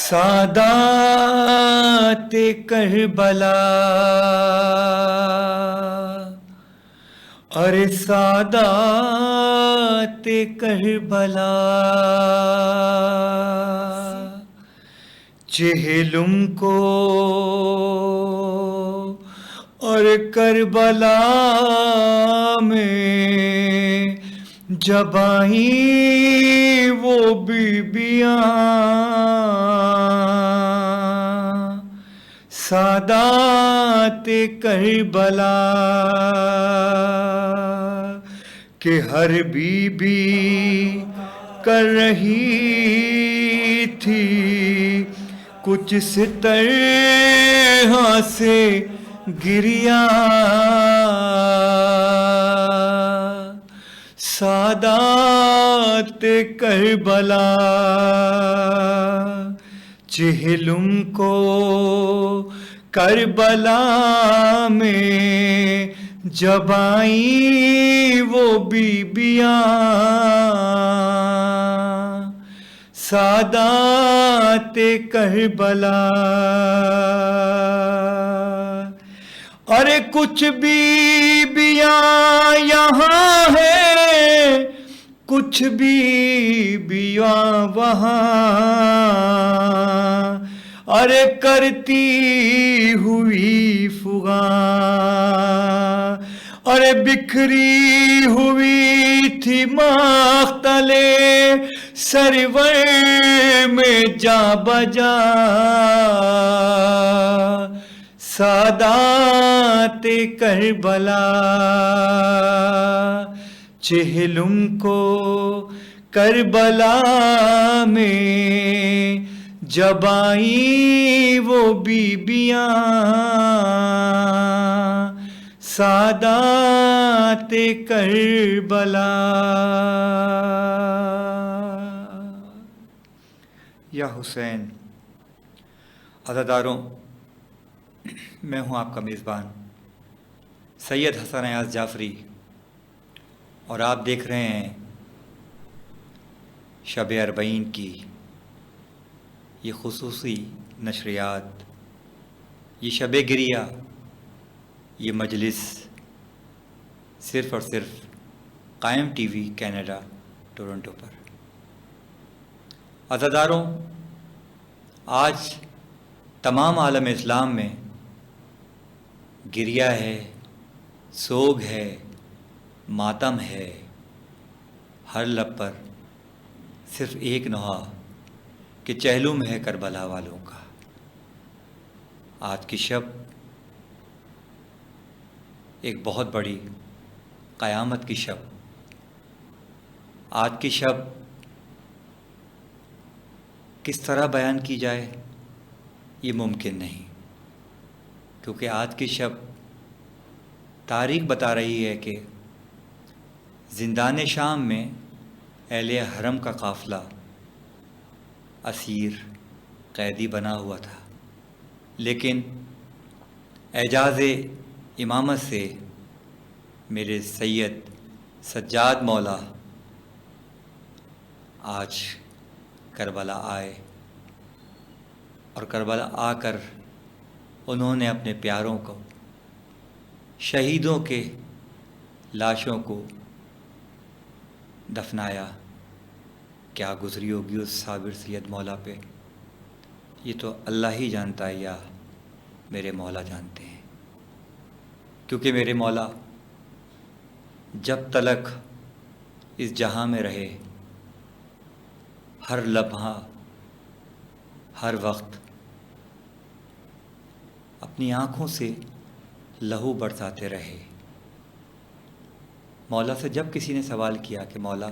سادات کربلا، ارے سادات کربلا، چہلم کو اور کربلا میں جب آئیں وہ بیبیاں، سادات کربلا، کہ ہر بی بی کر رہی تھی کچھ ستر سے گریا، سادات کربلا، چہلم کو کربلا میں جب آئیں وہ بیبیاں، سادات کربلا، ارے کچھ بیبیاں یہاں ہیں کچھ بیبیاں وہاں، ارے کرتی ہوئی فغاں، ارے بکھری ہوئی تھی مختلے سرور میں جا بجا، سادات کربلا، چہلم کو کربلا میں جب آئیں وہ بیبیاں، سادات کربلا۔ یا حسین، عزاداروں، میں ہوں آپ کا میزبان سید حسن ایاز جعفری، اور آپ دیکھ رہے ہیں شب اربعین کی یہ خصوصی نشریات، یہ شب گریہ، یہ مجلس صرف اور صرف قائم ٹی وی کینیڈا ٹورنٹو پر۔ عزاداروں، آج تمام عالم اسلام میں گریہ ہے، سوگ ہے، ماتم ہے، ہر لب پر صرف ایک نوحہ کہ چہلم ہے کربلا والوں کا۔ آج کی شب ایک بہت بڑی قیامت کی شب، آج کی شب کس طرح بیان کی جائے یہ ممکن نہیں، کیونکہ آج کی شب تاریخ بتا رہی ہے کہ زندان شام میں اہل حرم کا قافلہ اسیر قیدی بنا ہوا تھا، لیکن اعجاز امامت سے میرے سید سجاد مولا آج کربلا آئے، اور کربلا آ کر انہوں نے اپنے پیاروں کو، شہیدوں کے لاشوں کو دفنایا۔ کیا گزری ہوگی اس صابر سید مولا پہ، یہ تو اللہ ہی جانتا ہے یا میرے مولا جانتے ہیں، کیونکہ میرے مولا جب تلک اس جہاں میں رہے، ہر لمحہ ہر وقت اپنی آنکھوں سے لہو برساتے رہے۔ مولا سے جب کسی نے سوال کیا کہ مولا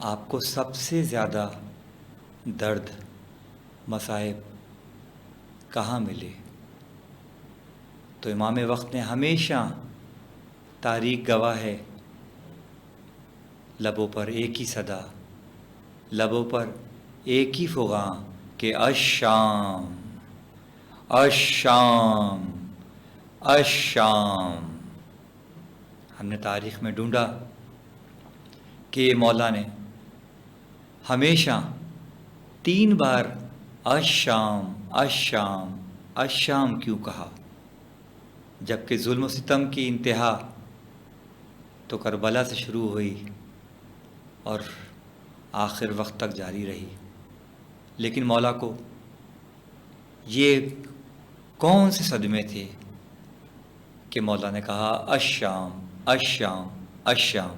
آپ کو سب سے زیادہ درد مصائب کہاں ملے، تو امام وقت نے ہمیشہ تاریخ گواہ ہے، لبوں پر ایک ہی صدا، لبوں پر ایک ہی فغاں کہ الشام الشام الشام۔ ہم نے تاریخ میں ڈھونڈا کہ مولا نے ہمیشہ 3 بار الشام الشام الشام کیوں کہا؟ جبکہ ظلم و ستم کی انتہا تو کربلا سے شروع ہوئی اور آخر وقت تک جاری رہی، لیکن مولا کو یہ کون سے صدمے تھے کہ مولا نے کہا الشام الشام الشام؟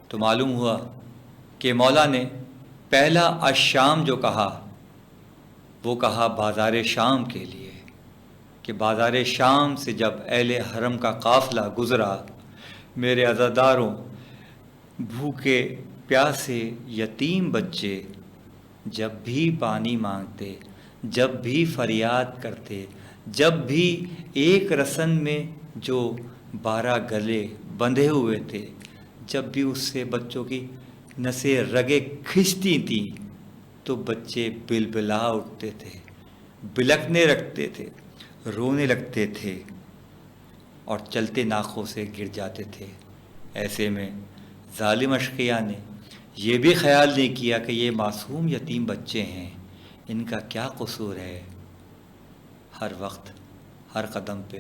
تو معلوم ہوا کہ مولا نے پہلا الشام جو کہا وہ کہا بازار شام کے لیے، کہ بازار شام سے جب اہل حرم کا قافلہ گزرا، میرے عزاداروں، بھوکے پیاسے یتیم بچے جب بھی پانی مانگتے، جب بھی فریاد کرتے، جب بھی ایک رسن میں جو 12 گلے بندھے ہوئے تھے، جب بھی اس سے بچوں کی نسیں رگیں کھنچتی تھیں تو بچے بلبلا اٹھتے تھے، بلکنے رکھتے تھے، رونے لگتے تھے اور چلتے ناخوں سے گر جاتے تھے۔ ایسے میں ظالم اشقیاء نے یہ بھی خیال نہیں کیا کہ یہ معصوم یتیم بچے ہیں، ان کا کیا قصور ہے، ہر وقت ہر قدم پہ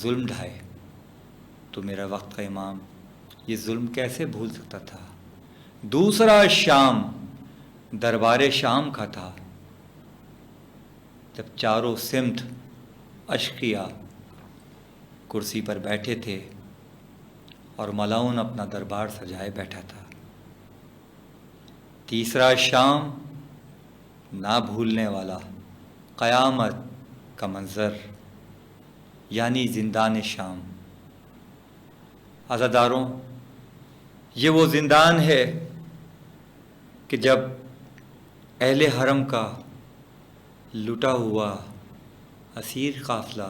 ظلم ڈھائے۔ تو میرا وقت کا امام یہ ظلم کیسے بھول سکتا تھا؟ دوسرا شام دربار شام کا تھا، جب چاروں سمت اشقیاء کرسی پر بیٹھے تھے اور ملاؤن اپنا دربار سجائے بیٹھا تھا۔ تیسرا شام نہ بھولنے والا، قیامت کا منظر، یعنی زندان شام۔ عزاداروں، یہ وہ زندان ہے کہ جب اہل حرم کا لٹا ہوا اسیر قافلہ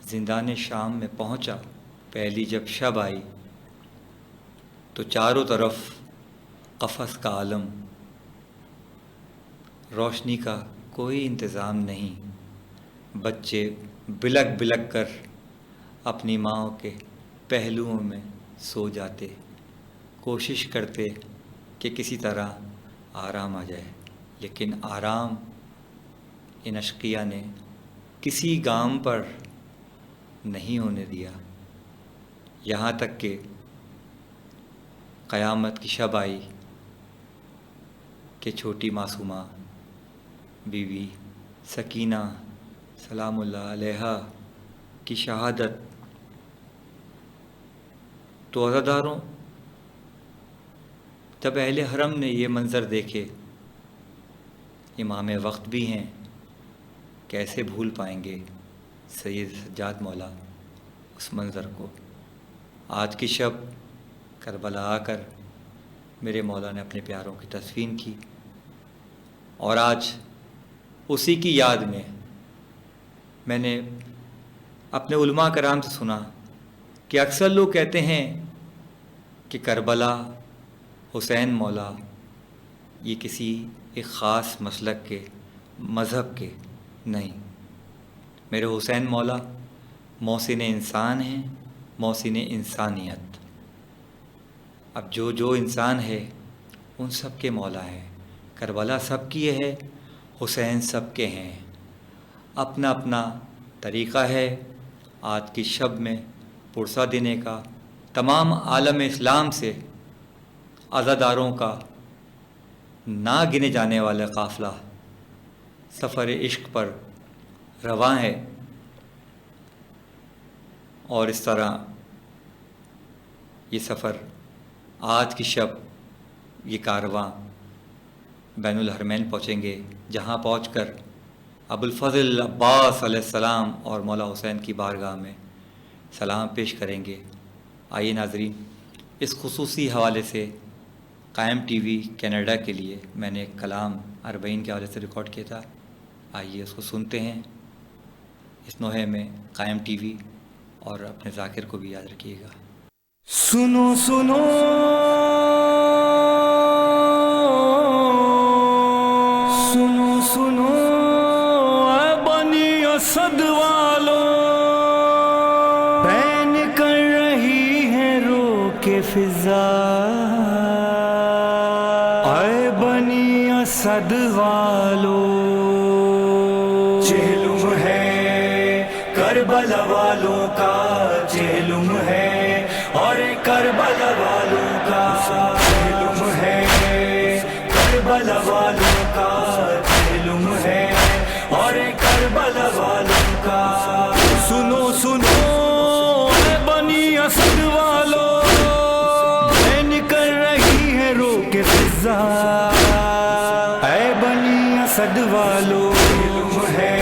زندان شام میں پہنچا، پہلی جب شب آئی تو چاروں طرف قفس کا عالم، روشنی کا کوئی انتظام نہیں، بچے بلک بلک کر اپنی ماؤں کے پہلوؤں میں سو جاتے، کوشش کرتے کہ کسی طرح آرام آ جائے، لیکن آرام ان اشقیاء نے کسی گام پر نہیں ہونے دیا، یہاں تک کہ قیامت کی شب آئی کہ چھوٹی معصومہ بی بی سکینہ سلام اللہ علیہا کی شہادت۔ تو عزاداروں، جب اہل حرم نے یہ منظر دیکھے، امام وقت بھی ہیں، کیسے بھول پائیں گے سید سجاد مولا اس منظر کو؟ آج کی شب کربلا آ کر میرے مولا نے اپنے پیاروں کی تدفین کی، اور آج اسی کی یاد میں نے اپنے علماء کرام سے سنا کہ اکثر لوگ کہتے ہیں کہ کربلا، حسین مولا یہ کسی ایک خاص مسلک کے، مذہب کے نہیں۔ میرے حسین مولا محسن انسان ہیں، محسن انسانیت۔ اب جو انسان ہے ان سب کے مولا ہیں۔ کربلا سب کی ہے، حسین سب کے ہیں، اپنا اپنا طریقہ ہے آج کی شب میں پرسہ دینے کا۔ تمام عالم اسلام سے عزاداروں کا نہ گنے جانے والا قافلہ سفر عشق پر رواں ہے، اور اس طرح یہ سفر آج کی شب، یہ کارواں بین الحرمین پہنچیں گے، جہاں پہنچ کر ابوالفضل عباس علیہ السلام اور مولا حسین کی بارگاہ میں سلام پیش کریں گے۔ آئیے ناظرین، اس خصوصی حوالے سے قائم ٹی وی کینیڈا کے لیے میں نے ایک کلام 40 کے حوالے سے ریکارڈ کیا تھا، آئیے اس کو سنتے ہیں اس نوحے میں قائم ٹی وی، اور اپنے ذاکر کو بھی یاد رکھیے گا۔ سنو سنو سنو سنو اے بنی اسد والو، بین کر رہی ہے رو کے فضا، اے بنی اسد والو، جہلم ہے کربلا والوں کا، جہلم ہے اور کربلا والوں کا، جہلم ہے کربلا والوں کا، جہلم ہے اور کربلا والوں کا۔ سنو سنو اے بنی اسد والو، میں نکل رہی ہے رو کے فضا، اے بنی اسد والو، جہلم ہے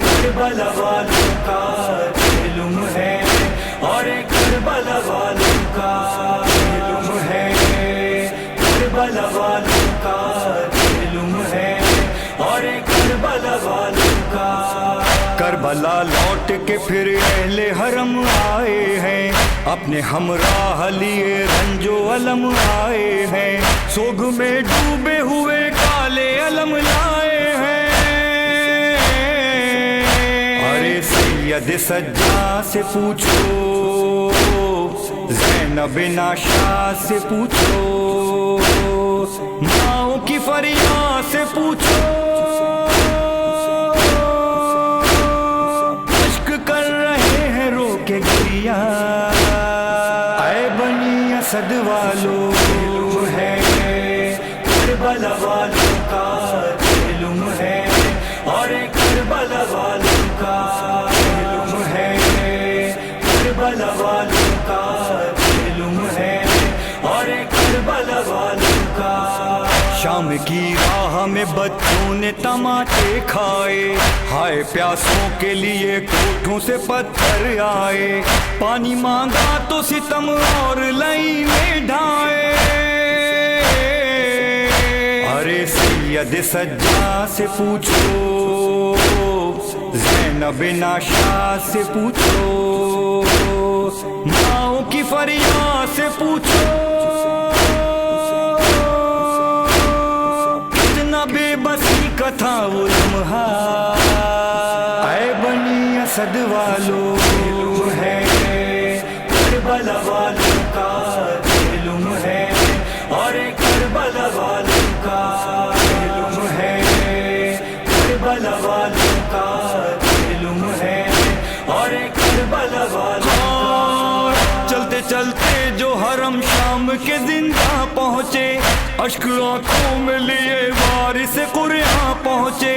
کربلا والوں کا، جہلم ہے اور کربلا والوں کا، جہلم ہے کربلا والوں کا، جہلم ہے اور کربلا والوں کا۔ کربلا لوٹ کے پھر اہل حرم آئے ہیں، اپنے ہمراہ لیے رنج و علم آئے ہیں، سوگ میں ڈوبے ہوئے کالے علم لائے ہیں۔ ارے سید سجا سے پوچھو، زینب ناشا سے پوچھو، ماؤں کی فریاد سے پوچھو، عشق کر رہے ہیں رو کے گریا، اے بنی اسد والو، جہلم ہے کربلا والوں کا، جہلم ہے اور کربلا والوں کا، جہلم ہے کربلا والوں کا، جہلم ہے اور کربلا والوں کا۔ شام کی راہ میں بچوں نے تماچے کھائے، ہائے پیاسوں کے لیے کوٹھوں سے پتھر آئے، پانی مانگا تو ستم اور لئی میں ڈھائے۔ ارے سید سجا سے پوچھو، زینب ناشا سے پوچھو، ماؤں کی فریاد سے پوچھو، کتنا بے بسی کا تھا وہ لمحہ، اے بنی اسد والو، جہلم ہے کربلا والوں کا، جہلم ہے اور کربلا والوں کا، جہلم ہے کربلا والوں کا، جہلم ہے اور کربلا والوں کا۔ چلتے چلتے جو حرم شام کے زندہ پہنچے، اشک آنکھوں میں لیے وارث قرآن پہنچے،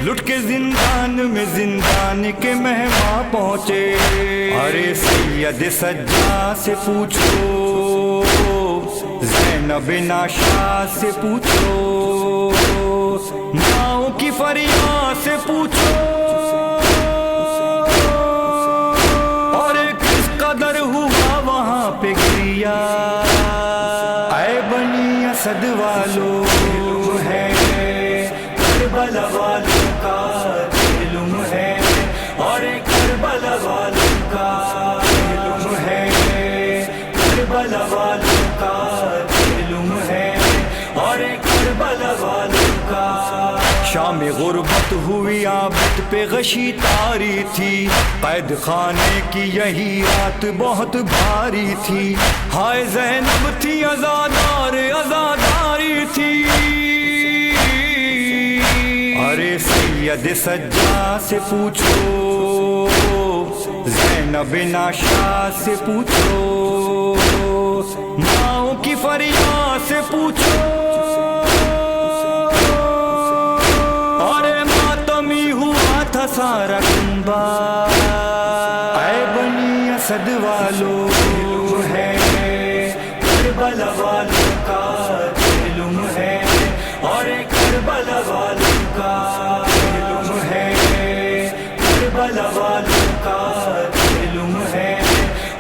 لٹ کے زندان میں زندان کے مہمان پہنچے۔ ارے سید سجا سے پوچھو، زینب ناشا سے پوچھو، ماؤں کی فریاد سے پوچھو، اور کس قدر ہوا وہاں پہ گریا، اے بنی اسد والو، جہلم ہے کربلا والوں کا، جہلم ہے اور کربلا والوں کا، جہلم ہے کربلا والوں کا، جہلم ہے اور کربلا والوں کا۔ شام غربت ہوئی عابد پہ غشی تاری تھی، قید خانے کی یہی رات بہت بھاری تھی، ہائے زینب تھی عزادار عزاداری تھی۔ ارے سید سجا سے پوچھو، زینب ناشا سے پوچھو، ماؤں کی فریاد سے پوچھو، سارا کنبا، اے بنی اسد والو، جہلم ہے کربلا والوں کا، جہلم ہے اور کربلا والوں کا، جہلم ہے کربلا والوں کا، جہلم ہے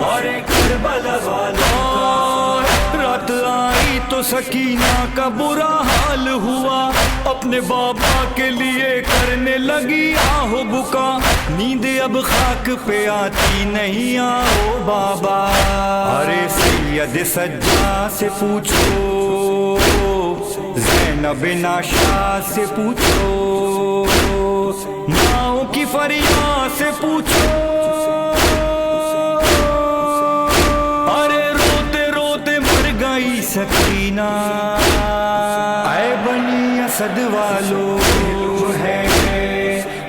اور کربلا والوں کا۔ رات آئی تو سکینہ کا برا حال ہوا، اپنے بابا کے لیے کرنے لگی آہو بکا، نیند اب خاک پہ آتی نہیں آؤ بابا۔ ارے سید سجا سے پوچھو، زینب ناشا سے پوچھو، ماؤں کی فریاد سے پوچھو، ارے روتے روتے مر گئی سکینہ، اے بنی اسد والوں ہے،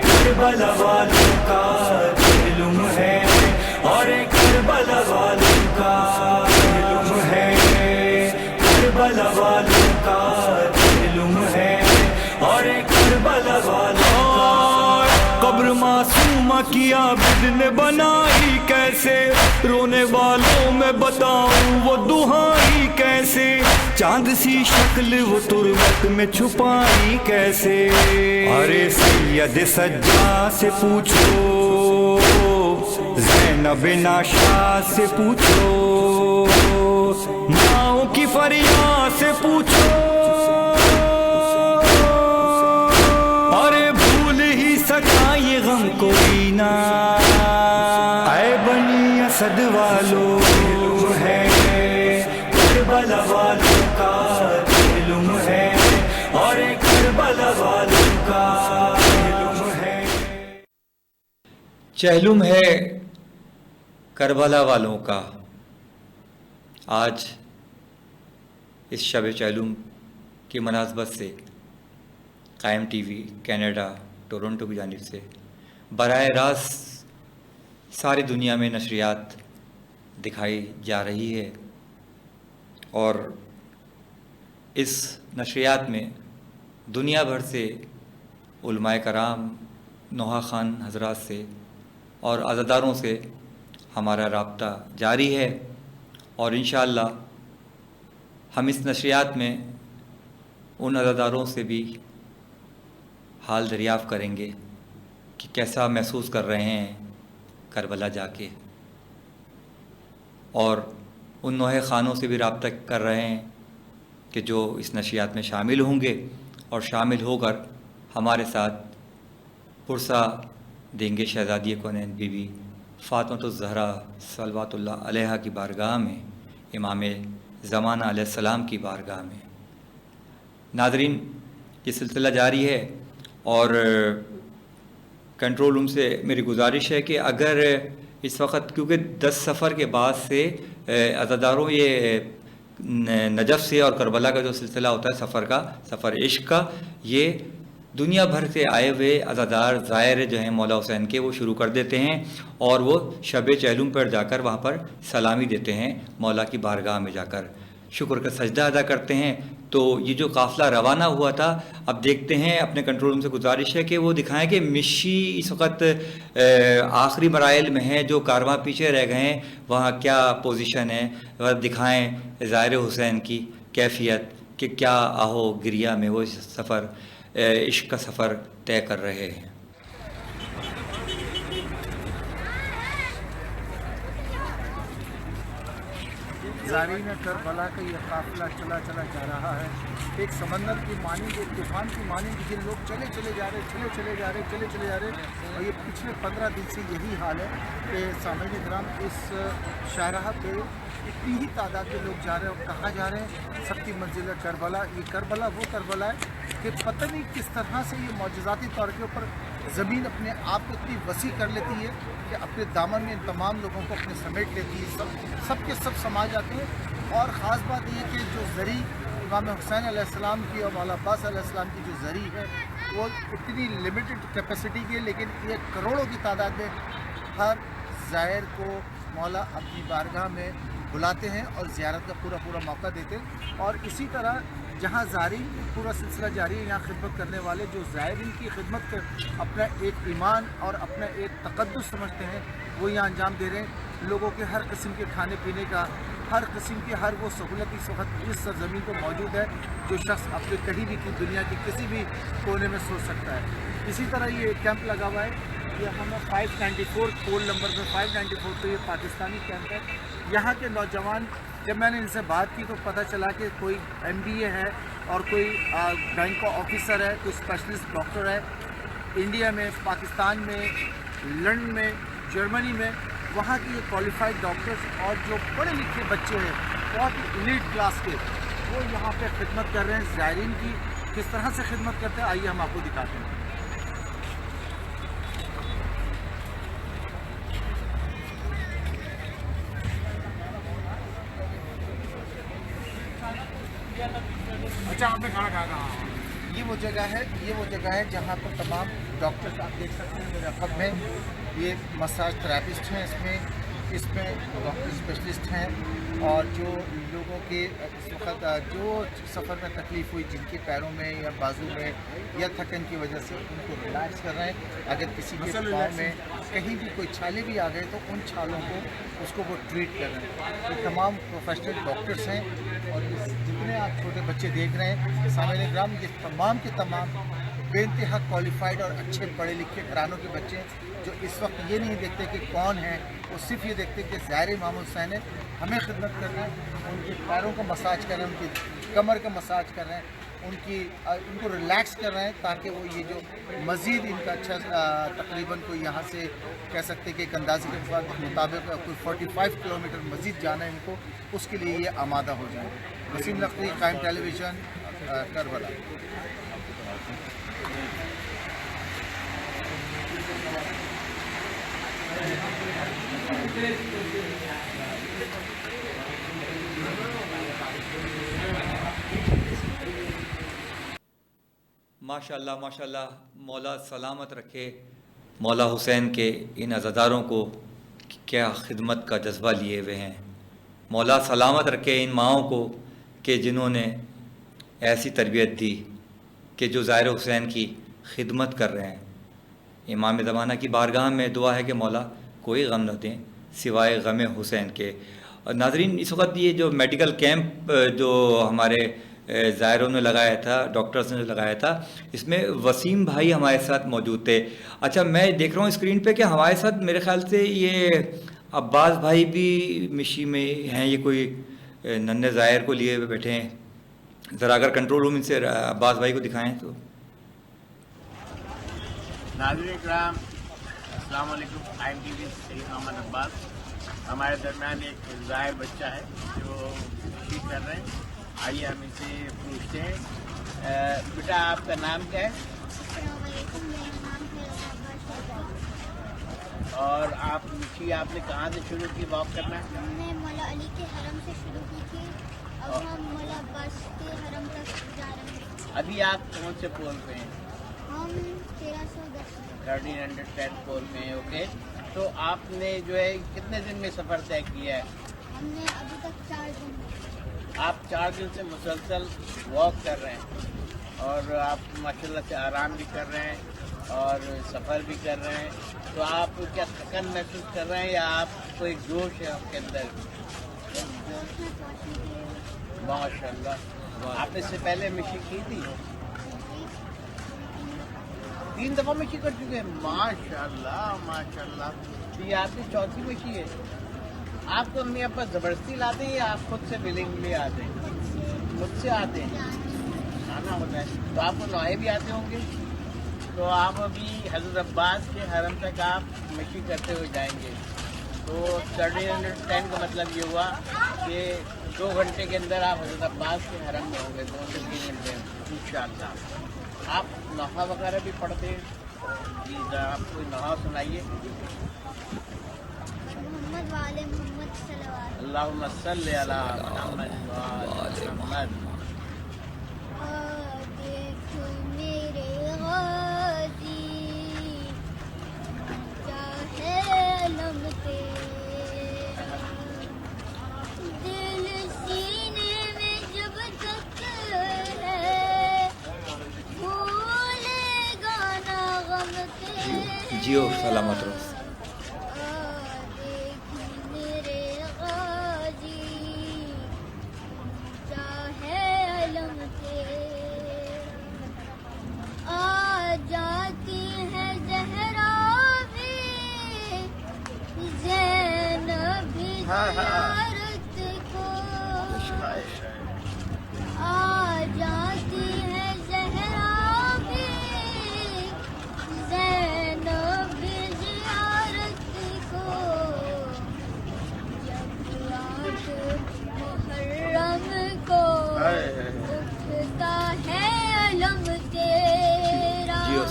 کربلا والوں کا علم ہے، اور کربلا والوں کا علم ہے، کربلا والوں کا علم ہے، اور کربلا والوں کا۔ قبر معصومہ کی عابد نے بنائی کیسے، رونے والوں میں بتاؤں وہ دہائی کیسے، چاند سی شکل وہ تربت میں چھپائی کیسے۔ ارے سید سجاد سے پوچھو، زینب ناشا سے پوچھو، ماؤں کی فریاد سے پوچھو، ارے بھول ہی سکا یہ غم کوئی نہ، اے بنی اسد والوں ہے، کربلا والوں کا علم ہے، اور کربلا والوں کا علم ہے۔ چہلم ہے کربلا والوں کا۔ آج اس شب چہلم کی مناسبت سے قائم ٹی وی کینیڈا ٹورنٹو کی جانب سے براہ راست ساری دنیا میں نشریات دکھائی جا رہی ہے، اور اس نشریات میں دنیا بھر سے علماء کرام، نوحہ خان حضرات سے اور عزاداروں سے ہمارا رابطہ جاری ہے، اور انشاءاللہ ہم اس نشریات میں ان عزاداروں سے بھی حال دریافت کریں گے کہ کیسا محسوس کر رہے ہیں کربلا جا کے، اور ان نوحہ خانوں سے بھی رابطہ کر رہے ہیں کہ جو اس نشریات میں شامل ہوں گے اور شامل ہو کر ہمارے ساتھ پرسہ دیں گے شہزادی کونین بی بی فاطمۃ الزہرا صلوات اللہ علیہا کی بارگاہ میں، امام زمانہ علیہ السلام کی بارگاہ میں۔ ناظرین، یہ سلسلہ جاری ہے، اور کنٹرول روم سے میری گزارش ہے کہ اگر اس وقت، کیونکہ 10 سفر کے بعد سے عزاداروں یہ نجف سے اور کربلا کا جو سلسلہ ہوتا ہے سفر عشق کا، یہ دنیا بھر سے آئے ہوئے عزادار زائر جو ہیں مولا حسین کے، وہ شروع کر دیتے ہیں، اور وہ شب چہلم پر جا کر وہاں پر سلامی دیتے ہیں، مولا کی بارگاہ میں جا کر شکر کا سجدہ ادا کرتے ہیں۔ تو یہ جو قافلہ روانہ ہوا تھا، اب دیکھتے ہیں، اپنے کنٹرول روم سے گزارش ہے کہ وہ دکھائیں کہ مشی اس وقت آخری مراحل میں ہیں، جو کارواں پیچھے رہ گئے ہیں وہاں کیا پوزیشن ہے، دکھائیں زائر حسین کی کیفیت کہ کیا آہو گریہ میں وہ سفر عشق کا سفر طے کر رہے ہیں۔ زائرین کربلا کا یہ قافلہ چلا جا رہا ہے، ایک سمندر کی مانند، ایک طوفان کی مانند، جن لوگ چلے جا رہے اور یہ پچھلے 15 دن سے یہی حال ہے کہ سامعین کرام اس شاہراہ پہ اتنی ہی تعداد میں لوگ جا رہے ہیں، اور کہاں جا رہے ہیں؟ سب کی منزل ہے کربلا۔ یہ کربلا وہ کربلا ہے کہ پتہ نہیں کس طرح سے یہ معجزاتی طور کے اوپر زمین اپنے آپ کو اتنی وسیع کر لیتی ہے کہ اپنے دامن میں ان تمام لوگوں کو اپنے سمیٹ لیتی ہے، سب کے سب سما جاتے ہیں۔ اور خاص بات یہ کہ جو زری امام حسین علیہ السلام کی اور مولا عباس علیہ السلام کی جو زری ہے، وہ اتنی لمیٹڈ کیپیسٹی کی ہے، لیکن یہ کروڑوں کی تعداد میں ہر زائر کو مولا اپنی بارگاہ میں بلاتے ہیں اور زیارت کا پورا موقع دیتے ہیں۔ اور اسی طرح جہاں زائرین پورا سلسلہ جاری ہے، یہاں خدمت کرنے والے جو زائرین کی خدمت کر اپنا ایک ایمان اور اپنا ایک تقدس سمجھتے ہیں، وہ یہاں انجام دے رہے ہیں۔ لوگوں کے ہر قسم کے کھانے پینے کا، ہر قسم کی ہر وہ سہولت اس وقت اس سرزمین پر موجود ہے جو شخص اپنے کہیں بھی دنیا کے کسی بھی کونے میں سوچ سکتا ہے۔ اسی طرح یہ کیمپ لگا ہوا ہے، یہ ہمیں 594 کول نمبر میں 594 پہ یہ پاکستانی کیمپ ہے۔ یہاں کے نوجوان، جب میں نے ان سے بات کی تو پتہ چلا کہ کوئی MBA ہے اور کوئی بینک کا آفیسر ہے، کوئی اسپیشلسٹ ڈاکٹر ہے، انڈیا میں، پاکستان میں، لندن میں، جرمنی میں، وہاں کی یہ کوالیفائڈ ڈاکٹرز اور جو پڑھے لکھے بچے ہیں بہت ہی ایلیٹ کلاس کے، وہ یہاں پہ خدمت کر رہے ہیں۔ زائرین کی کس طرح سے خدمت کرتے ہیں، آئیے ہم آپ کو دکھاتے ہیں۔ اچھا، آپ نے کھانا کھایا تھا؟ یہ وہ جگہ ہے جہاں پر تمام ڈاکٹرز آپ دیکھ سکتے ہیں میرے عقب میں، یہ مساج تھراپسٹ ہیں، اس میں ڈاکٹر اسپیشلسٹ ہیں، اور جو لوگوں کے اس وقت جو سفر میں تکلیف ہوئی، جن کے پیروں میں یا بازو میں یا تھکن کی وجہ سے ان کو ریلیکس کر رہے ہیں. اگر کسی کے پاؤں میں کہیں بھی کوئی چھالے بھی آ گئے تو ان چھالوں کو اس کو وہ ٹریٹ کر رہے ہیں. یہ تمام پروفیشنل ڈاکٹرس ہیں، اور جتنے آپ چھوٹے بچے دیکھ رہے ہیں سامعین کرام، یہ تمام کے تمام بے انتہا کوالیفائڈ اور اچھے پڑھے لکھے گھرانوں کے بچے ہیں، جو اس وقت یہ نہیں دیکھتے کہ کون ہے، وہ صرف یہ دیکھتے کہ ظاہر امام حسین ہے، ہمیں خدمت کر رہے ہیں، ان کے پیروں کو مساج کر رہے ہیں، ان کی کمر کا مساج کر رہے ہیں، ان کو ریلیکس کر رہے ہیں، تاکہ وہ یہ جو مزید ان کا اچھا تقریباً کوئی یہاں سے کہہ سکتے کہ ایک اندازے کے مطابق کوئی 45 کلومیٹر مزید جانا ہے ان کو، اس کے لیے یہ آمادہ ہو جائیں. وسیم لخری، قائم ٹیلی ویژن، کربلا. ماشاءاللہ ماشاءاللہ، مولا سلامت رکھے مولا حسین کے ان عزاداروں کو، کیا خدمت کا جذبہ لیے ہوئے ہیں. مولا سلامت رکھے ان ماؤں کو کہ جنہوں نے ایسی تربیت دی کہ جو ظاہر حسین کی خدمت کر رہے ہیں. امام زمانہ کی بارگاہ میں دعا ہے کہ مولا کوئی غم نہ دیں سوائے غم حسین کے. ناظرین، اس وقت یہ جو میڈیکل کیمپ جو ہمارے ظاہروں نے لگایا تھا، ڈاکٹرز نے لگایا تھا، اس میں وسیم بھائی ہمارے ساتھ موجود تھے. اچھا، میں دیکھ رہا ہوں اسکرین پہ کہ ہمارے ساتھ میرے خیال سے یہ عباس بھائی بھی مشی میں ہیں، یہ کوئی ننھے ظاہر کو لیے ہوئے بیٹھے ہیں. ذرا اگر کنٹرول روم ان سے عباس بھائی کو دکھائیں تو. ناظرین کرام، السلام علیکم. قائم ٹی وی سید محمد عباس. ہمارے درمیان ایک ظاہر بچہ ہے جو تشریف کر رہے ہیں. آئیے ہم ان سے پوچھتے ہیں. بیٹا، آپ کا نام کیا ہے؟ السلام علیکم، میرا نام ہے عباس. اور آپ نے کہاں سے شروع کی واک کرنا؟ ہم نے مولا علی کے حرم سے شروع کی تھی، اب ہم مولا عباس کے حرم تک جا رہے ہیں. ابھی آپ کون سے پول پہ ہیں؟ ہم 1310 1310 پول پہ ہیں. اوکے، تو آپ نے جو ہے کتنے دن میں سفر طے کیا ہے؟ ہم نے ابھی تک 4 دن. آپ 4 دن سے مسلسل واک کر رہے ہیں، اور آپ ماشاءاللہ سے آرام بھی کر رہے ہیں اور سفر بھی کر رہے ہیں. تو آپ کیا تھکن محسوس کر رہے ہیں یا آپ کو ایک جوش ہے آپ کے اندر؟ جوش میں پہنچنے کے لیے ماشاءاللہ. آپ نے اس سے پہلے مشی کی تھی؟ 3 دفعہ مشی کر چکے ہیں. ماشاءاللہ ماشاءاللہ. تو یہ آپ کی 4تھی مشی ہے. آپ کو امی ابا زبردستی لاتے ہیں یا آپ خود سے ولنگلی آتے ہیں؟ خود سے آتے ہیں، آنا ہوتا ہے. تو آپ کو نوائے بھی آتے ہوں گے. تو آپ ابھی حضرت عباس کے حرم تک آپ مشی کرتے ہوئے جائیں گے. تو 1310 کا مطلب یہ ہوا کہ 2 گھنٹے کے اندر آپ حضرت عباس کے حرم میں ہوں گے. 2 سے 3 گھنٹے انشاءاللہ. آپ نوحہ وغیرہ بھی پڑھتے ہیں؟ جی ذرا آپ کوئی نوحہ سنائیے. محمد والے محمد صلوات. اللہم صلی علی محمد وآل محمد. دیکھ میرے غازی چاہے علم تیرا، دل سینے میں جب تک ہے بھولے گانا غم تیرا. جیو سلامت رہو.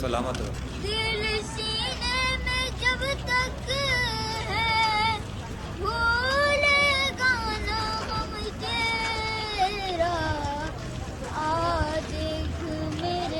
سلامت رہو. دل سینے میں جب تک ہے بھولے گانا غم تیرا. دیکھ میرے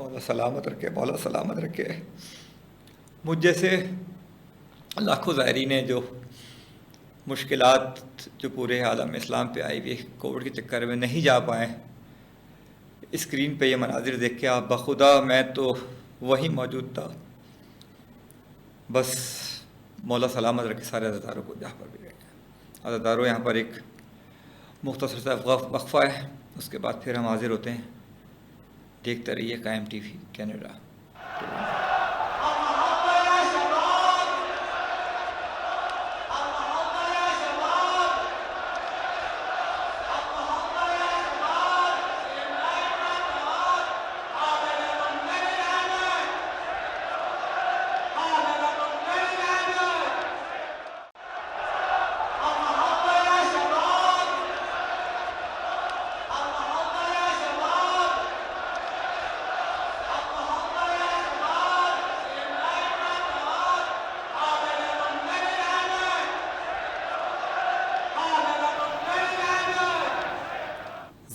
مولا سلامت رکھے، مولا سلامت رکھے. مجھ جیسے لاکھوں زائرین ہیں جو مشکلات جو پورے عالم اسلام پہ آئی ہوئی کووڈ کے چکر میں نہیں جا پائیں، اسکرین پہ یہ مناظر دیکھ کے آپ بخدا میں تو وہیں موجود تھا. بس مولا سلامت رکھے سارے عزاداروں کو جہاں پر بھی رہے. عزاداروں یہاں پر ایک مختصر سا وقفہ ہے، اس کے بعد پھر ہم حاضر ہوتے ہیں. دیکھتے رہیے قائم ٹی وی کینیڈا.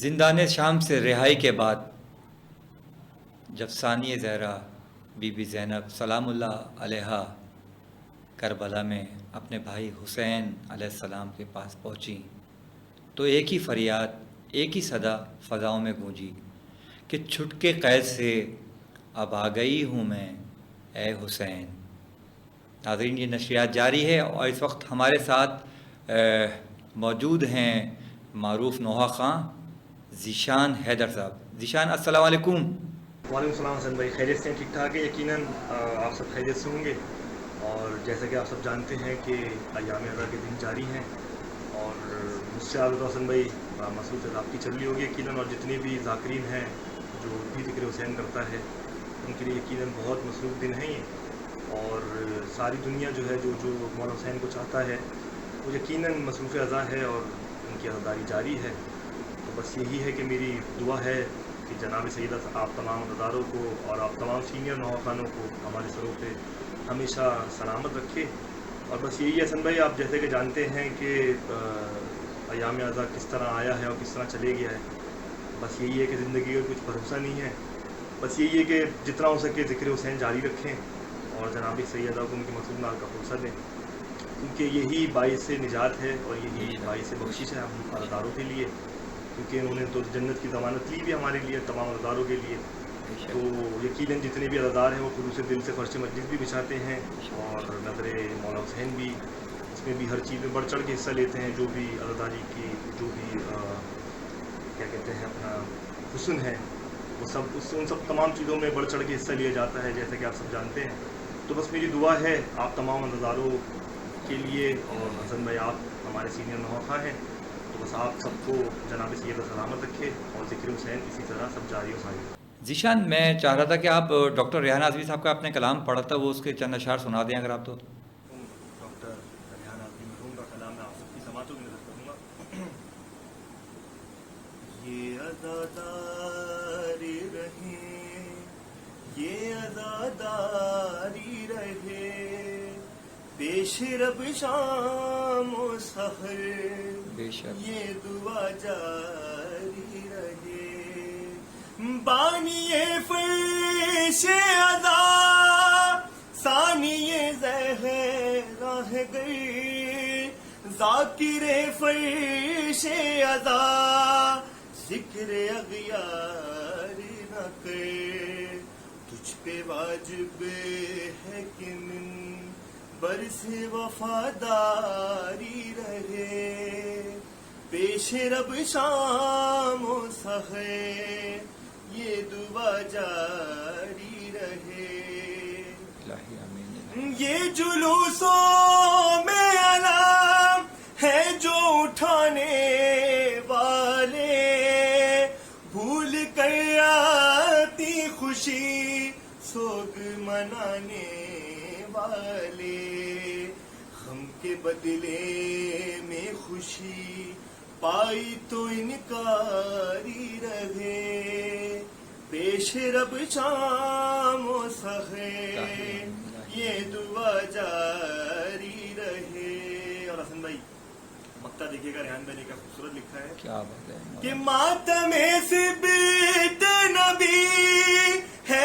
زندان شام سے رہائی کے بعد جب ثانیہ زہرا بی بی زینب سلام اللہ علیہا کربلا میں اپنے بھائی حسین علیہ السلام کے پاس پہنچی تو ایک ہی فریاد، ایک ہی صدا فضاؤں میں گونجی کہ چھٹ کے قید سے اب آ گئی ہوں میں اے حسین. ناظرین، یہ نشریات جاری ہے اور اس وقت ہمارے ساتھ موجود ہیں معروف نوحہ خاں ذیشان حیدر صاحب. ذیشان، السلام علیکم. وعلیکم السلام حسن بھائی. خیریت سے ہیں؟ ٹھیک ٹھاک ہے؟ یقیناً آپ سب خیریت سے ہوں گے. اور جیسا کہ آپ سب جانتے ہیں کہ ایام عزا کے دن جاری ہیں اور مجھ سے آپ حسن بھائی مصروف ضابطی چل رہی ہوگی یقیناً. اور جتنے بھی ذاکرین ہیں جو بھی ذکر حسین کرتا ہے ان کے لیے یقیناً بہت مصروف دن ہیں یہ. اور ساری دنیا جو ہے جو مولا حسین کو چاہتا ہے وہ یقیناً مصروف عزا ہے اور ان کی عزاداری جاری ہے. تو بس یہی ہے کہ میری دعا ہے کہ جناب سیدہ آپ تمام عزاداروں کو اور آپ تمام سینئر نوحہ خانوں کو ہمارے سروں پہ ہمیشہ سلامت رکھے. اور بس یہی ہے حسن بھائی، آپ جیسے کہ جانتے ہیں کہ ایام عزا کس طرح آیا ہے اور کس طرح چلے گیا ہے. بس یہی ہے کہ زندگی کا کچھ بھروسہ نہیں ہے. بس یہی ہے کہ جتنا ہو سکے ذکر حسین جاری رکھیں اور جناب سیدہ کو ان کی مصروف نال کا فرصہ دیں، کیونکہ یہی باعث نجات ہے اور یہی باعث بخشش ہے ہم عزاداروں کے لیے. کیونکہ انہوں نے تو جنت کی ضمانت لی بھی ہمارے لیے، تمام عزاداروں کے لیے. تو یقیناً جتنے بھی عزادار ہیں وہ خلوص دل سے فرش مجلس بھی بچھاتے ہیں اور نظر مولا حسین بھی اس میں بھی ہر چیز میں بڑھ چڑھ کے حصہ لیتے ہیں. جو بھی عزاداری کی جو بھی کیا کہتے ہیں اپنا حسن ہے وہ سب ان سب تمام چیزوں میں بڑھ چڑھ کے حصہ لیا جاتا ہے جیسا کہ آپ سب جانتے ہیں. تو بس میری دعا ہے آپ تمام عزاداروں کے لیے. اور حسن بھائی آپ ہمارے سینئر نوحہ خاں ہیں، تو بس آپ سب کو جناب سیدہ سلامت رکھے اور ذکر حسین اسی طرح سب جاری و ساری. ذیشان، میں چاہ رہا تھا کہ آپ ڈاکٹر ریحان اعظمی صاحب کا اپنے کلام پڑھا تھا، وہ اس کے چند اشعار سنا دیں اگر آپ تو. ڈاکٹر ریحان اعظمی مرحوم کا کلام میں آپ سب کی سماعتوں میں نظر کروں گا. یہ عزاداری رہے، یہ عزاداری رہے، پیش رب شام و سحر بے شک یہ دعا جاری رہے. بانی فرش عزا ثانی زہرا ہے گئی، ذاکر فرش عزا ذکر اغیار نہ کر. تجھ پہ واجب ہے کہ من برس وفاداری رہے، پیش رب شام و سحر یہ دعا جاری رہے. الہی آمین. یہ جلوسوں میں علام ہے جو اٹھانے والے، بھول کر آتی خوشی سوگ منانے والے، غم کے بدلے میں خوشی پائی تو انکاری رہے، پیش رب شام و سحر یہ دعا جاری رہے. اور حسن بھائی مکتہ دیکھیے گا، ریحان بھائی نے کیا خوبصورت لکھا ہے کیا بات ہے کہ ماتم سبت نبی ہے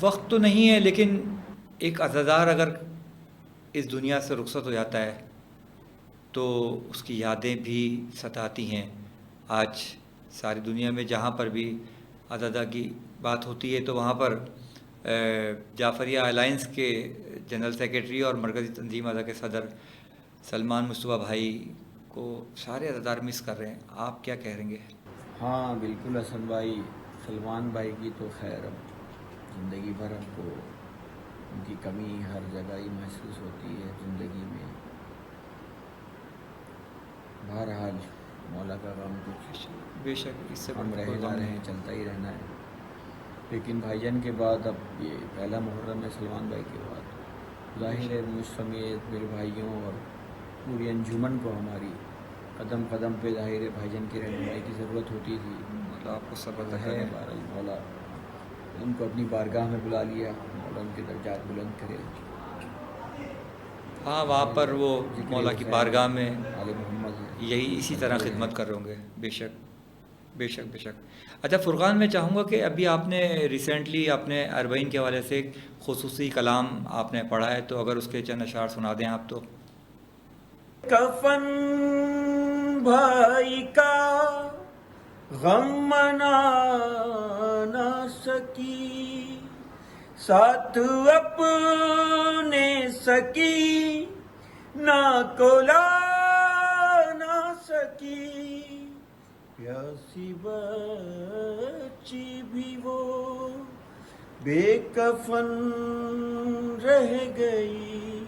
وقت تو نہیں ہے، لیکن ایک عزادار اگر اس دنیا سے رخصت ہو جاتا ہے تو اس کی یادیں بھی ستاتی ہیں. آج ساری دنیا میں جہاں پر بھی عزادہ کی بات ہوتی ہے تو وہاں پر جعفریہ الائنس کے جنرل سیکریٹری اور مرکزی تنظیم عزا کے صدر سلمان مصطفیٰ بھائی کو سارے عزادار مس کر رہے ہیں. آپ کیا کہیں گے؟ ہاں بالکل حسن بھائی، سلمان بھائی کی تو خیر اب زندگی بھر ہم کو ان کی کمی ہر جگہ ہی محسوس ہوتی ہے زندگی میں. بہرحال مولا کا غم کچھ بے شک اس سے ہم بڑا رہے کوئی نہ غم رہیں نہیں. چلتا ہی رہنا ہے. لیکن بھائی جان کے بعد اب یہ پہلا محرم ہے سلمان بھائی کے بعد، ظاہر ہے مجھ سمیت میرے بھائیوں اور پوری انجمن کو ہماری قدم قدم پہ ظاہر ہے بھائی جان کی رہنمائی کی ضرورت ہوتی تھی. مولا آپ کو صبر عطا ہے کرے. بہرحال مولا ان کو اپنی بارگاہ میں بلا لیا، مولا ان کے درجات بلند کرے. ہاں وہاں پر وہ ذکر مولا کی حسین بارگاہ میں آل محمد ہے، یہی اسی طرح مقبول ہے. خدمت کر رہے ہوں گے. بے شک بے شک بے شک. اچھا فرقان، میں چاہوں گا کہ ابھی آپ نے ریسنٹلی اپنے اربعین کے حوالے سے ایک خصوصی کلام آپ نے پڑھا ہے، تو اگر اس کے چند اشعار سنا دیں آپ تو. کفن بھائی کا غم منا نہ سکی، ساتھ اپنے سکی نہ کولا نہ سکی، پیاسی بچی بھی وہ بے کفن رہ گئی،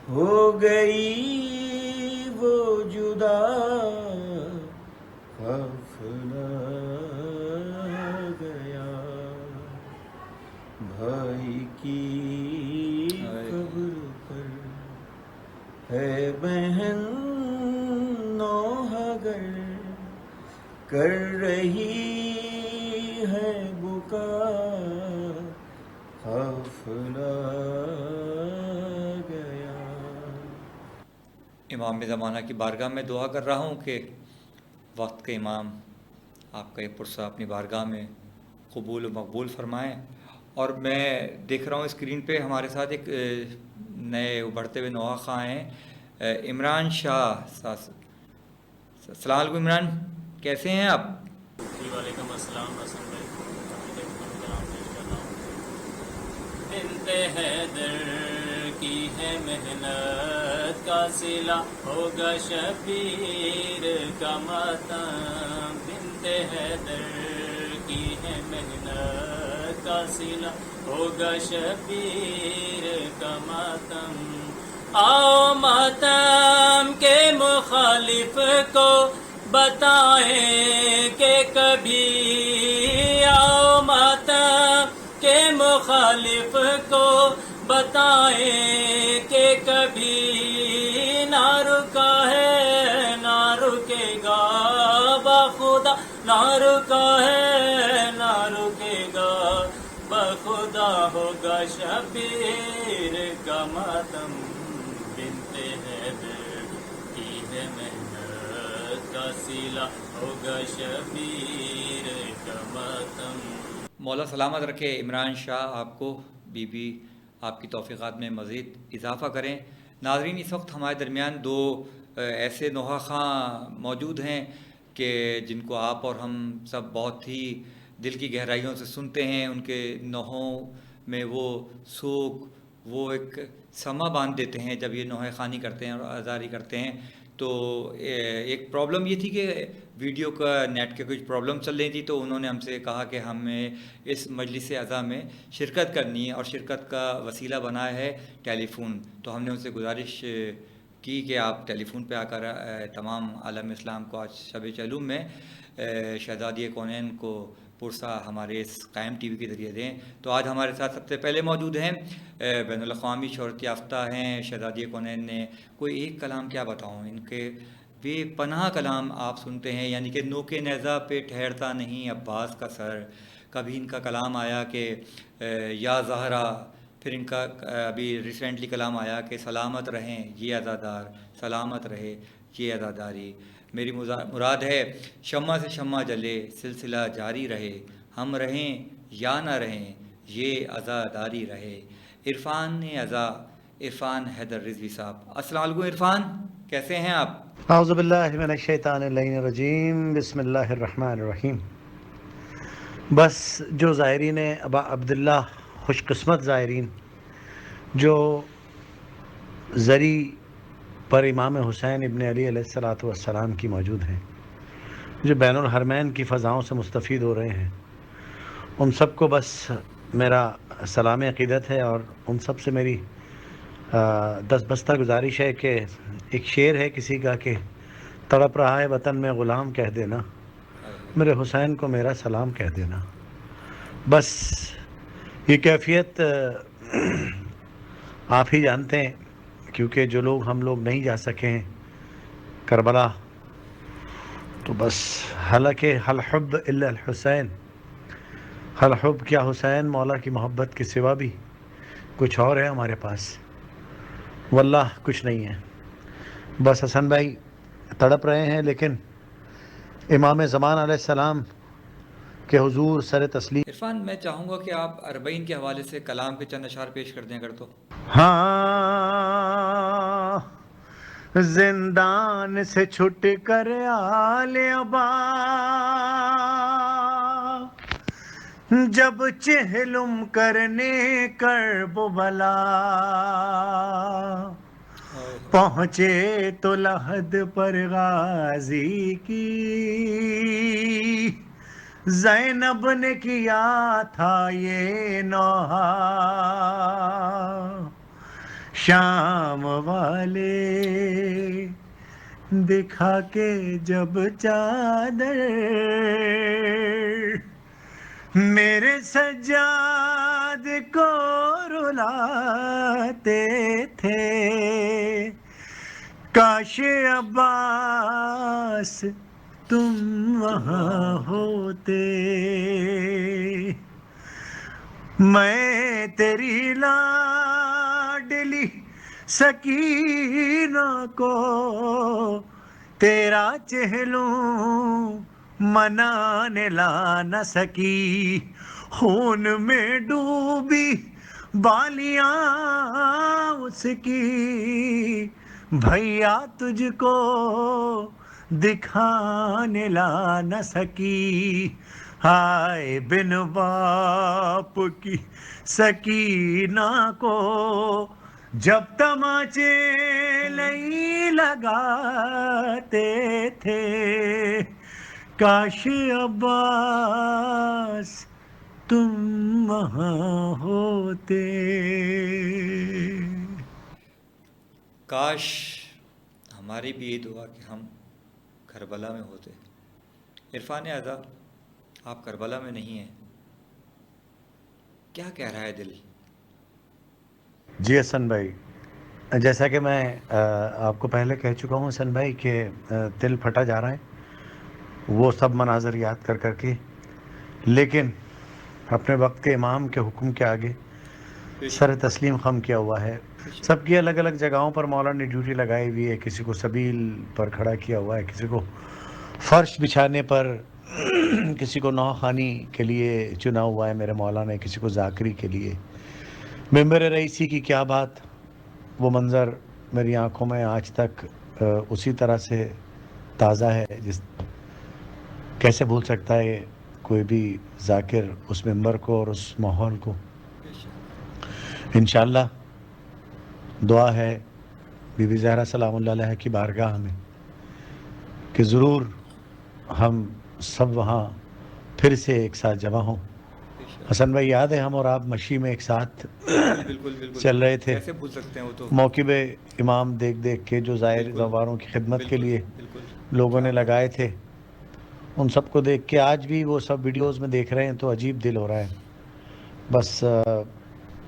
ہو گئی وہ جدا قافلہ گیا، بھائی کی قبر پر ہے بہن نوحہ گر، کر رہی ہے بکا قافلہ گیا. امام زمانہ کی بارگاہ میں دعا کر رہا ہوں کہ وقت کے امام آپ کا یہ پرسہ اپنی بارگاہ میں قبول و مقبول فرمائیں. اور میں دیکھ رہا ہوں اسکرین پہ ہمارے ساتھ ایک نئے ابھرتے ہوئے نوحہ خواہ ہیں، عمران شاہ. السلام علیکم عمران، کیسے ہیں آپ؟ جی وعلیکم السلام حسن بھائی، کلام پیش کر رہا ہوں. بنت حیدر کی ہے محنت کا صلہ، ہوگا شبیر کا ماتم. بنت حیدر کی ہے محنت کا صلہ، ہوگا شبیر کا ماتم. آؤ ماتم کے مخالف کو بتائیں کہ کبھی، آؤ ماتم کے مخالف کو بتائیں کہ کبھی، نہ رکا ہے نہ رکے گا بخدا، نہ رکا ہے نہ رکے گا بخدا، ہوگا شبیر کا ماتم. بنت حیدر کی ہے محنت کا صلہ، ہوگا شبیر کا ماتم. مولا سلامت رکھے عمران شاہ آپ کو، بی بی آپ کی توفیقات میں مزید اضافہ کریں. ناظرین، اس وقت ہمارے درمیان دو ایسے نوحہ خواں موجود ہیں کہ جن کو آپ اور ہم سب بہت ہی دل کی گہرائیوں سے سنتے ہیں. ان کے نوحوں میں وہ سوگ، وہ ایک سما باندھ دیتے ہیں جب یہ نوحہ خوانی کرتے ہیں اور عزاداری کرتے ہیں. تو ایک پرابلم یہ تھی کہ ویڈیو کا نیٹ کے کچھ پرابلم چل رہی تھی، تو انہوں نے ہم سے کہا کہ ہمیں اس مجلس عزا میں شرکت کرنی ہے، اور شرکت کا وسیلہ بنا ہے ٹیلی فون. تو ہم نے ان سے گزارش کی کہ آپ ٹیلی فون پہ آ کر تمام عالم اسلام کو آج شب چہلم میں شہزادی کونین کو پرسہ ہمارے اس قائم ٹی وی کے ذریعے دیں. تو آج ہمارے ساتھ سب سے پہلے موجود ہیں بین الاقوامی شہرت یافتہ ہیں شہزادی کونین نے. کوئی ایک کلام کیا بتاؤں، ان کے بے پناہ کلام آپ سنتے ہیں، یعنی کہ نوک نیزہ پہ ٹھہرتا نہیں عباس کا سر. کبھی ان کا کلام آیا کہ یا زہرا، پھر ان کا ابھی ریسنٹلی کلام آیا کہ سلامت رہیں یہ عزادار، سلامت رہے یہ عزاداری. میری مراد ہے شمع سے شمع جلے، سلسلہ جاری رہے، ہم رہیں یا نہ رہیں یہ عزاداری رہے. عرفان عزا، عرفان حیدر رضوی صاحب. السلام علیکم عرفان، کیسے ہیں آپ؟ اعوذ باللہ من الشیطان اللعین الرجیم، بسم اللہ الرحمن الرحیم. بس جو زائرین ابا عبداللہ، خوش قسمت زائرین جو زری پر امام حسین ابن علی علیہ الصلاۃ والسلام کی موجود ہیں، جو بین الحرمین کی فضاؤں سے مستفید ہو رہے ہیں، ان سب کو بس میرا سلام عقیدت ہے. اور ان سب سے میری دست بستہ گزارش ہے کہ ایک شعر ہے کسی کا کہ تڑپ رہا ہے وطن میں غلام کہہ دینا، میرے حسین کو میرا سلام کہہ دینا. بس یہ کیفیت آپ ہی جانتے ہیں، کیونکہ جو لوگ ہم لوگ نہیں جا سکے ہیں کربلا، تو بس حالانکہ حل حب الا الحسین، حل حب کیا حسین، مولا کی محبت کے سوا بھی کچھ اور ہے ہمارے پاس، واللہ کچھ نہیں ہے. بس حسن بھائی تڑپ رہے ہیں، لیکن امام زمان علیہ السلام کے حضور سر تسلیم. عرفان، میں چاہوں گا کہ آپ اربعین کے حوالے سے کلام کے چند اشعار پیش کر دیں اگر تو. ہاں زندان سے چھٹ کر آل ابا جب چہلم کرنے کرب و بلا پہنچے تو لحد پر غازی کی زینب نے کیا تھا یہ نوحہ، شام والے دکھا کے جب چادر میرے سجاد کو رلاتے تھے، کاش عباس تم وہاں ہوتے، میں تیری لاڈلی سکینہ کو تیرا چہلوں منانے لا نہ سکی، خون میں ڈوبی بالیاں اس کی بھیا تجھ کو دکھانے لا نہ سکی، ہائے بن باپ کی سکینہ کو جب تماچے نہیں لگاتے تھے، کاش عباس تم وہاں ہوتے. کاش ہماری بھی یہ دعا کہ ہم کربلا میں ہوتے. عرفان اعضا، آپ کربلا میں نہیں ہیں، کیا کہہ رہا ہے دل؟ جی حسن بھائی، جیسا کہ میں آپ کو پہلے کہہ چکا ہوں حسن بھائی کہ دل پھٹا جا رہا ہے وہ سب مناظر یاد کر کر کے، لیکن اپنے وقت کے امام کے حکم کے آگے سر تسلیم خم کیا ہوا ہے. سب کی الگ الگ جگہوں پر مولا نے ڈیوٹی لگائی ہوئی ہے، کسی کو سبیل پر کھڑا کیا ہوا ہے، کسی کو فرش بچھانے پر، کسی کو نوخانی کے لیے چنا ہوا ہے میرے مولا نے، کسی کو ذاکری کے لیے. ممبر رئیسی کی کیا بات، وہ منظر میری آنکھوں میں آج تک اسی طرح سے تازہ ہے، کیسے بھول سکتا ہے کوئی بھی ذاکر اس ممبر کو اور اس ماحول کو. انشاءاللہ دعا ہے بی بی زہرا سلام اللہ علیہ کی بارگاہ میں کہ ضرور ہم سب وہاں پھر سے ایک ساتھ جمع ہوں. حسن بھائی یاد ہے ہم اور آپ مشی میں ایک ساتھ بالکل چل رہے تھے، کیسے بھول سکتے ہیں وہ تو. موقب امام دیکھ دیکھ کے جو زائر زواروں کی خدمت کے لیے لوگوں نے لگائے تھے، ان سب کو دیکھ کے آج بھی وہ سب ویڈیوز میں دیکھ رہے ہیں تو عجیب دل ہو رہا ہے. بس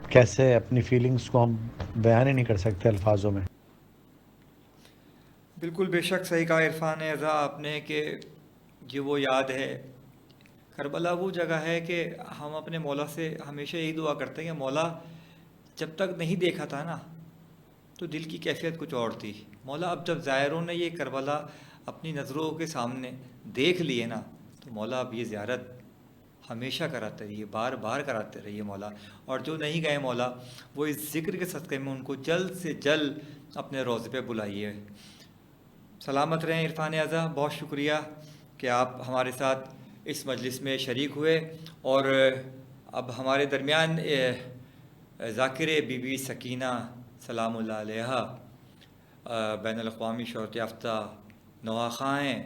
کیسے اپنی فیلنگز کو ہم بیان ہی نہیں کر سکتے الفاظوں میں. بالکل بے شک صحیح کہا عرفان اعضا آپ نے کہ یہ وہ یاد ہے. کربلا وہ جگہ ہے کہ ہم اپنے مولا سے ہمیشہ یہی دعا کرتے ہیں کہ مولا جب تک نہیں دیکھا تھا نا تو دل کی کیفیت کچھ اور تھی. مولا اب جب زائروں نے یہ کربلا اپنی نظروں کے سامنے دیکھ لیے نا تو مولا اب یہ زیارت ہمیشہ کراتے رہیے، بار بار کراتے رہیے مولا، اور جو نہیں گئے مولا وہ اس ذکر کے صدقے میں ان کو جلد سے جلد اپنے روضے پہ بلائیے۔ سلامت رہیں عرفان اعضا، بہت شکریہ کہ آپ ہمارے ساتھ اس مجلس میں شریک ہوئے، اور اب ہمارے درمیان ذاکر بی بی سکینہ سلام اللہ علیہا بین الاقوامی شہرت یافتہ نوحہ خواں ہیں،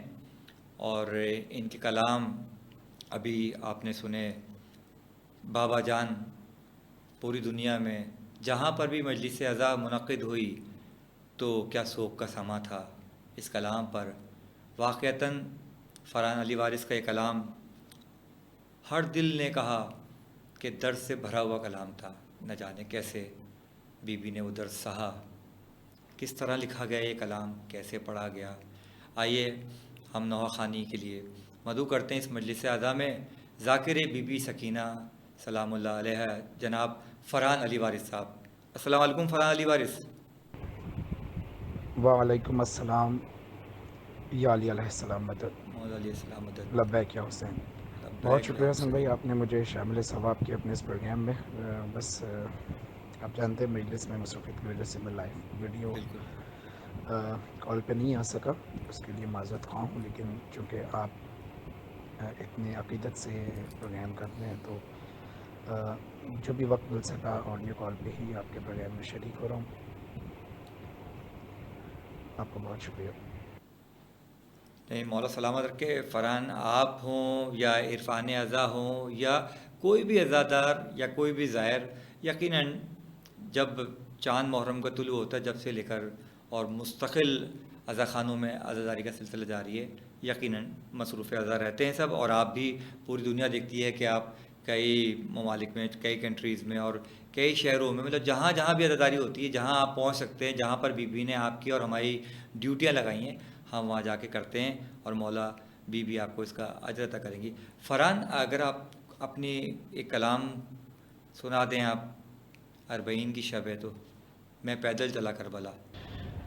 اور ان کے کلام ابھی آپ نے سنے۔ بابا جان پوری دنیا میں جہاں پر بھی مجلس عزا منعقد ہوئی تو کیا سوگ کا سما تھا اس کلام پر۔ واقعتاً فرحان علی وارث کا یہ کلام ہر دل نے کہا کہ درد سے بھرا ہوا کلام تھا، نہ جانے کیسے بی بی نے وہ درد سہا، کس طرح لکھا گیا یہ کلام، کیسے پڑھا گیا۔ آئیے ہم نوحہ خوانی کے لیے مدعو کرتے ہیں اس مجلس اعزا میں ذاکر بی بی سکینہ سلام اللہ علیہ جناب فرحان علی وارث صاحب۔ السلام علیکم فرحان علی وارث۔ وعلیکم السلام یا علی علیہ السلام مدد۔ مولا علیہ السلام مدد۔ لبیک یا حسین۔ بہت شکریہ حسن بھائی، آپ نے مجھے شامل ثواب کیا اپنے اس پروگرام میں۔ بس آپ جانتے ہیں مجلس میں مصروفیت کی وجہ سے میں لائیو ویڈیو کال پہ نہیں آ سکا، اس کے لیے معذرت خواہ ہوں، لیکن چونکہ آپ اتنے عقیدت سے پروگرام کرتے ہیں تو جو بھی وقت مل سکا آڈیو کال پہ ہی آپ کے پروگرام میں شریک ہو رہا ہوں۔ آپ کا بہت شکریہ۔ نہیں، مولا سلامت رکھے، فرحان آپ ہوں یا عرفان اعضا ہوں یا کوئی بھی عزادار یا کوئی بھی زائر، یقیناً جب چاند محرم کا طلوع ہوتا ہے جب سے لے کر اور مستقل عزا خانوں میں عزاداری کا سلسلہ جاری ہے، یقیناً مصروف عزا رہتے ہیں سب، اور آپ بھی پوری دنیا دیکھتی ہے کہ آپ کئی ممالک میں، کئی کنٹریز میں اور کئی شہروں میں، مطلب جہاں جہاں بھی عزاداری ہوتی ہے، جہاں آپ پہنچ سکتے ہیں، جہاں پر بی بی نے آپ کی اور ہماری ڈیوٹیاں لگائی ہیں، ہم وہاں جا کے کرتے ہیں، اور مولا بی بی آپ کو اس کا اجر عطا کریں گی۔ فرحان، اگر آپ اپنی ایک کلام سنا دیں، آپ 40 کی شب ہے تو میں پیدل چلا کربلا۔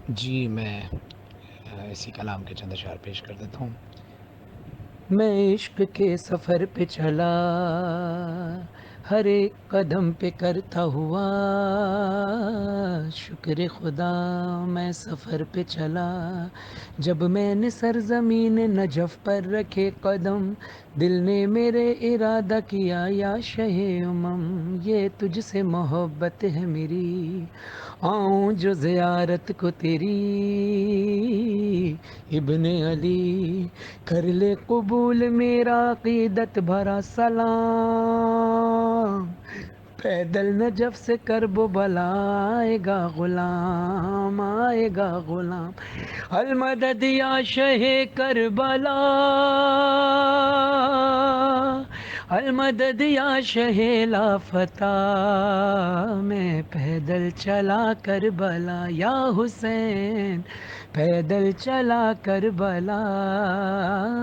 جی، میں اسی کلام کے چند اشعار پیش کر دیتا ہوں۔ میں عشق کے سفر پہ چلا، ہر ایک قدم پہ کرتا ہوا شکر خدا، میں سفر پہ چلا، جب میں نے سرزمین نجف پر رکھے قدم، دل نے میرے ارادہ کیا یا شہ امم، یہ تجھ سے محبت ہے میری، آؤں جو زیارت کو تیری، ابن علی کر لے قبول میرا عقیدت بھرا سلام، پیدل نجف سے کرب و بلا آئے گا غلام، آئے گا غلام، المدد یا شہ کربلا، المدد یا شہ لافتہ، میں پیدل چلا کربلا، یا حسین پیدل چلا کربلا،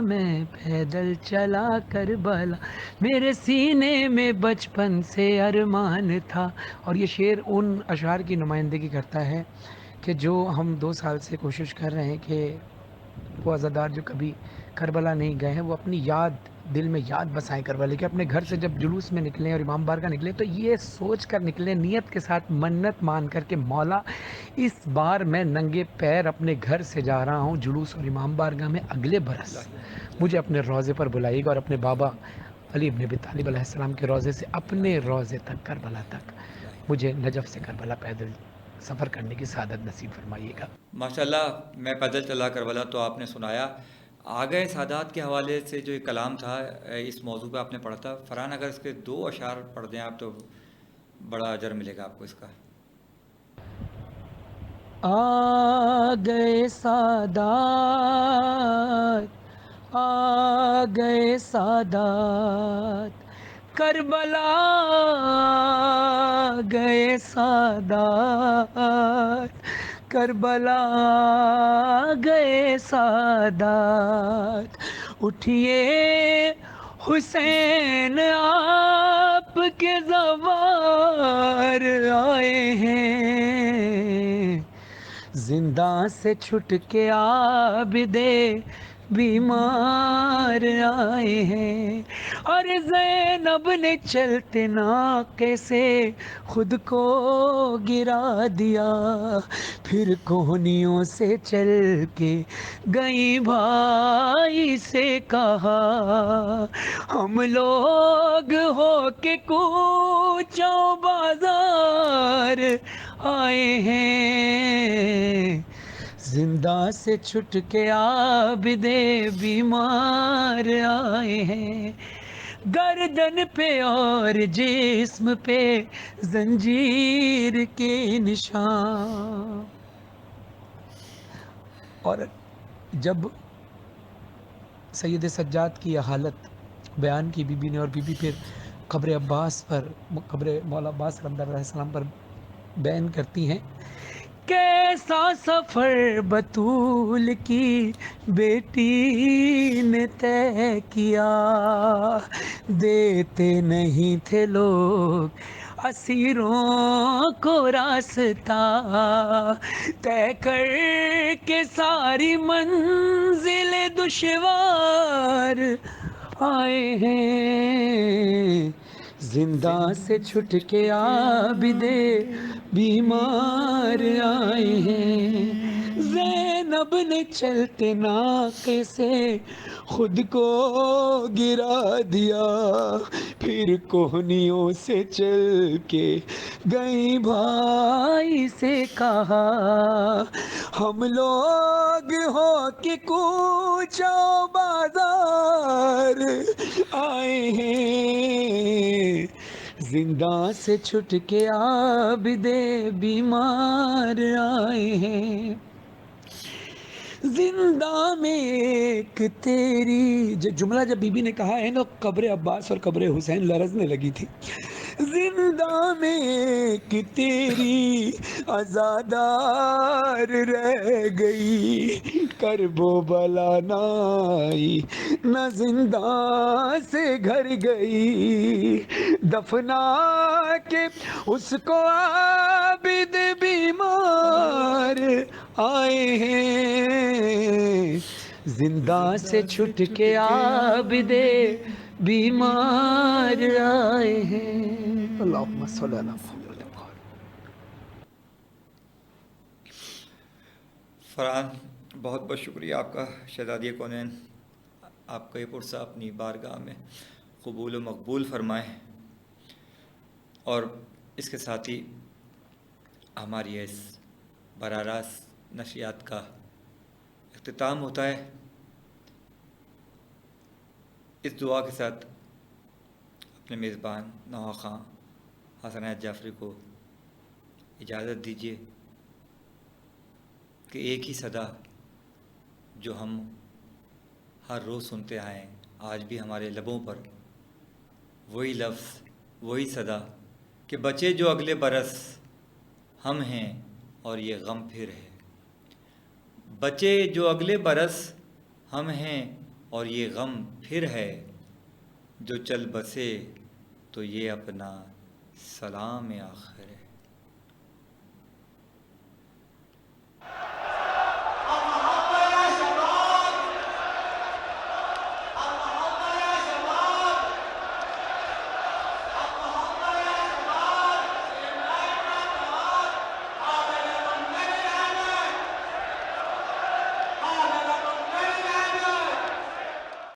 میں پیدل چلا کربلا، میرے سینے میں بچپن سے ارمان تھا۔ اور یہ شعر ان اشعار کی نمائندگی کرتا ہے کہ جو ہم 2 سال سے کوشش کر رہے ہیں کہ وہ عزادار جو کبھی کربلا نہیں گئے ہیں وہ اپنی یاد، دل میں یاد بسائیں کربلا کہ اپنے گھر سے جب جلوس میں نکلیں اور امام بارگاہ نکلیں تو یہ سوچ کر نکلیں، نیت کے ساتھ منت مان کر کہ مولا اس بار میں ننگے پیر اپنے گھر سے جا رہا ہوں جلوس اور امام بارگاہ میں، اگلے برس مجھے اپنے روضے پر بلائیے گا اور اپنے بابا علی بن ابی طالب علیہ السلام کے روضے سے اپنے روضے تک کربلا تک مجھے نجف سے کربلا پیدل سفر کرنے کی سعادت نصیب فرمائیے گا۔ ماشاءاللہ، میں پیدل چلا کربلا تو آپ نے سنایا۔ آگئے سادات کے حوالے سے جو ایک کلام تھا اس موضوع پہ آپ نے پڑھا تھا، فرحان اگر اس کے 2 اشعار پڑھ دیں آپ تو بڑا اجر ملے گا آپ کو اس کا۔ آ گئے سادات، آ گئے سادات، کربلا آ گئے سادات، کربلا آ گئے سادات، اٹھیے حسین آپ کے زوار آئے ہیں، زنداں سے چھٹ کے عابدے بیمار آئے ہیں. اور زینب نے چلتے ناقے سے خود کو گرا دیا, پھر کوہنیوں سے چل کے گئی بھائی سے کہا, ہم لوگ ہو کے کوچوں بازار آئے ہیں, زندہ سے چھٹ کے عابد بیمار آئے ہیں. گردن پہ اور جسم پہ زنجیر کے نشان. اور جب سید سجاد کی یہ حالت بیان کی بی بی نے, اور بی بی پھر قبر عباس پر, قبر مولا عباس رحمۃ اللہ علیہ السلام پر بیان کرتی ہیں, کیسا سفر بطول کی بیٹی نے طے کیا, دیتے نہیں تھے لوگ اسیروں کو راستہ, طے کر کے ساری منزل دشوار آئے ہیں, زندہ سے چھٹ کے عابد بیمار آئے ہیں. زینب نے چلتے ناقے سے خود کو گرا دیا, پھر کوہنیوں سے چل کے گئی بھائی سے کہا, ہم لوگ ہو کے کوچہ بازار آئے ہیں, زندہ سے چھٹ کے عابد بیمار آئے ہیں. زندہ میں ایک تیری, جملہ جب بی بی نے کہا ہے نا, قبر عباس اور قبر حسین لرزنے لگی تھی. زندہ میں ایک تیری عزادار رہ گئی, کرب و بلا نہ آئی نہ زندہ سے گھر گئی, دفنا کے اس کو عابد بیمار آئے ہیں, زندہ سے چھٹ کے عابد بیمار آئے ہیں. اللہم صلی علی محمد. فرحان, بہت بہت شکریہ آپ کا شہزادی کونین. آپ کا یہ پرسہ اپنی بارگاہ میں قبول و مقبول فرمائیں. اور اس کے ساتھ ہی ہماری اس براہ راست نشریات کا اختتام ہوتا ہے. اس دعا کے ساتھ اپنے میزبان نوا خان حسن عنایت جعفری کو اجازت دیجیے کہ ایک ہی صدا جو ہم ہر روز سنتے آئے ہیں, آج بھی ہمارے لبوں پر وہی لفظ, وہی صدا کہ بچے جو اگلے برس ہم ہیں اور یہ غم پھر ہے. بچے جو اگلے برس ہم ہیں اور یہ غم پھر ہے, جو چل بسے تو یہ اپنا سلام آخر ہے.